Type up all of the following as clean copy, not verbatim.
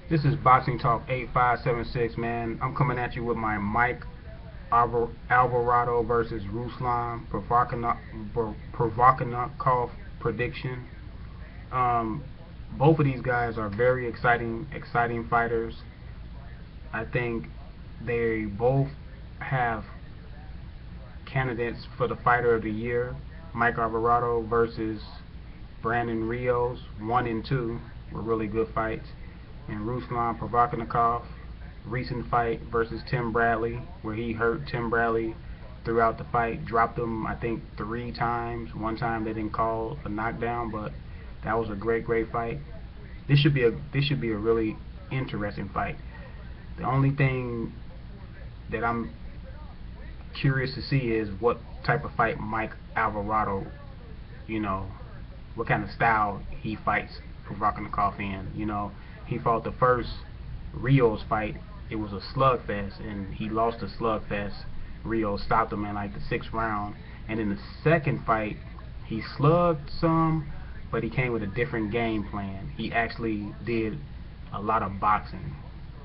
This is Boxing Talk 8576, man. I'm coming at you with my Mike Alvarado versus Ruslan Provodnikov prediction. Um, Both of these guys are very exciting fighters. I think they both have candidates for the fighter of the year. Mike Alvarado versus Brandon Rios, 1 and 2 were really good fights. And Ruslan Provodnikov, recent fight versus Tim Bradley, where he hurt Tim Bradley throughout the fight, dropped him I think 3 times. One time they didn't call a knockdown, but that was a great fight. This should be a really interesting fight. The only thing that I'm curious to see is what type of fight Mike Alvarado, you know, what kind of style he fights Provodnikov in. He fought the first Rios fight. It was a slugfest, and he lost the slugfest. Rios stopped him in like the 6th round. And in the second fight, he slugged some, but he came with a different game plan. He actually did a lot of boxing.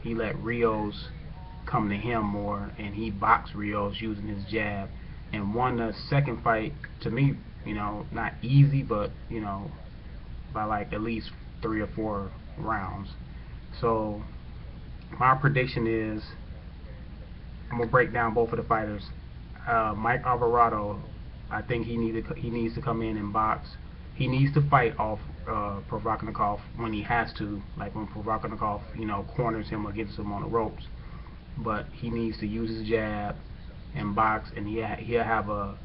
He let Rios come to him more, and he boxed Rios using his jab, and won the second fight. To me, not easy, but by like at least 3 or 4 rounds. So my prediction is I'm gonna break down both of the fighters. Mike Alvarado, I think he needs to come in and box. He needs to fight off Provodnikov when he has to, like when Provodnikov corners him or gets him on the ropes. But he needs to use his jab and box, and he'll have a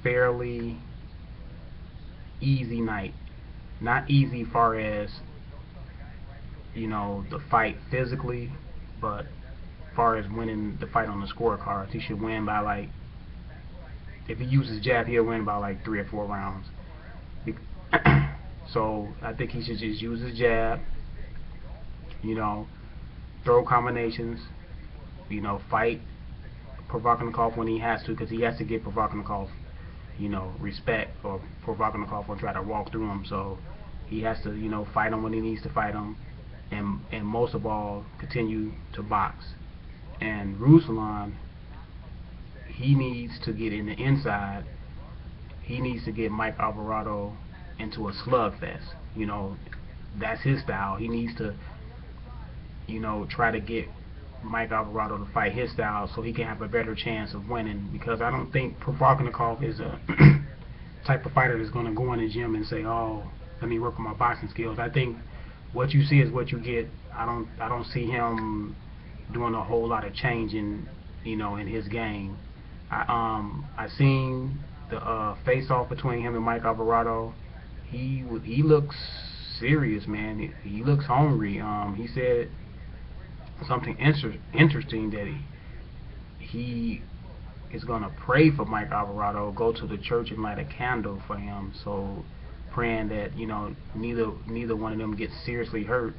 fairly easy night. Not easy far as the fight physically, but far as winning the fight on the scorecards. He should win by like, if he uses jab, he'll win by like 3 or 4 rounds. So I think he should just use his jab, throw combinations, fight Provodnikov when he has to, because he has to get Provodnikov, respect, or Provodnikov will try to walk through him. So he has to, fight him when he needs to fight him, and most of all, continue to box. And Ruslan, he needs to get in the inside. He needs to get Mike Alvarado into a slugfest. That's his style. He needs to, try to get Mike Alvarado to fight his style so he can have a better chance of winning, because I don't think Provodnikov is a type of fighter that's going to go in the gym and say, oh, let me work on my boxing skills. I think what you see is what you get. I don't see him doing a whole lot of changing, in his game. I seen the face-off between him and Mike Alvarado. He looks serious, man. He looks hungry. He said something interesting, that he is gonna pray for Mike Alvarado, go to the church and light a candle for him. So praying that neither one of them gets seriously hurt,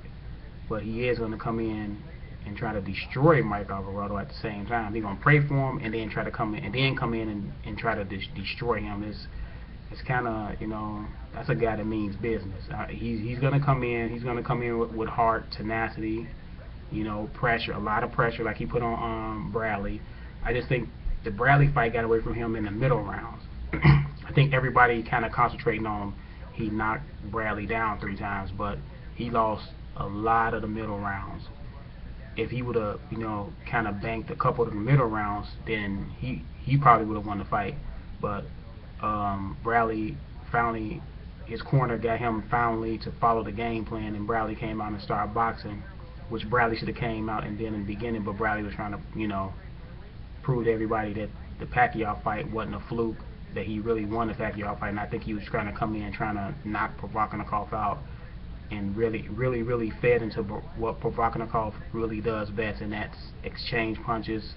but he is gonna come in and try to destroy Mike Alvarado at the same time. He's gonna pray for him and then try to come in and try to destroy him. It's kind of, that's a guy that means business. He's gonna come in. He's gonna come in with heart, tenacity, pressure, a lot of pressure, like he put on Bradley. I just think the Bradley fight got away from him in the middle rounds. I think everybody kind of concentrating on he knocked Bradley down 3 times, but he lost a lot of the middle rounds. If he would have, kind of banked a couple of the middle rounds, then he probably would have won the fight. But Bradley finally, his corner got him finally to follow the game plan, and Bradley came out and started boxing, which Bradley should have came out and did in the beginning, but Bradley was trying to, prove to everybody that the Pacquiao fight wasn't a fluke, that he really won the Pacquiao fight, and I think he was trying to come in trying to knock Provodnikov out, and really fed into what Provodnikov really does best, and that's exchange punches,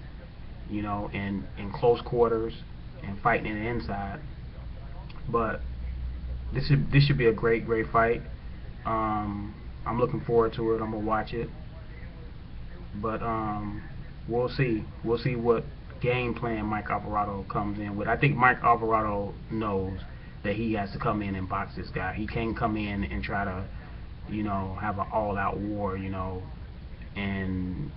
in close quarters and fighting in the inside. But this should be a great fight. I'm looking forward to it. I'm gonna watch it. But we'll see what game plan Mike Alvarado comes in with. I think Mike Alvarado knows that he has to come in and box this guy. He can't come in and try to have an all-out war, and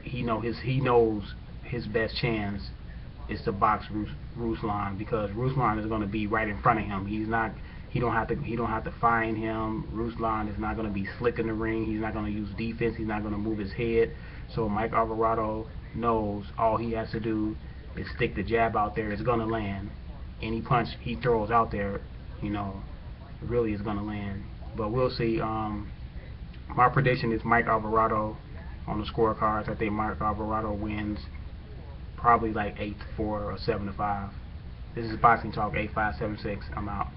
he knows his best chance is to box Ruslan, because Ruslan is going to be right in front of him. He don't have to find him. Ruslan is not going to be slick in the ring. He's not going to use defense. He's not going to move his head. So Mike Alvarado knows all he has to do is stick the jab out there. It's going to land. Any punch he throws out there, really is going to land. But we'll see. My prediction is Mike Alvarado on the scorecards. I think Mike Alvarado wins probably like 8-4 or 7-5. This is Boxing Talk 8576. I'm out.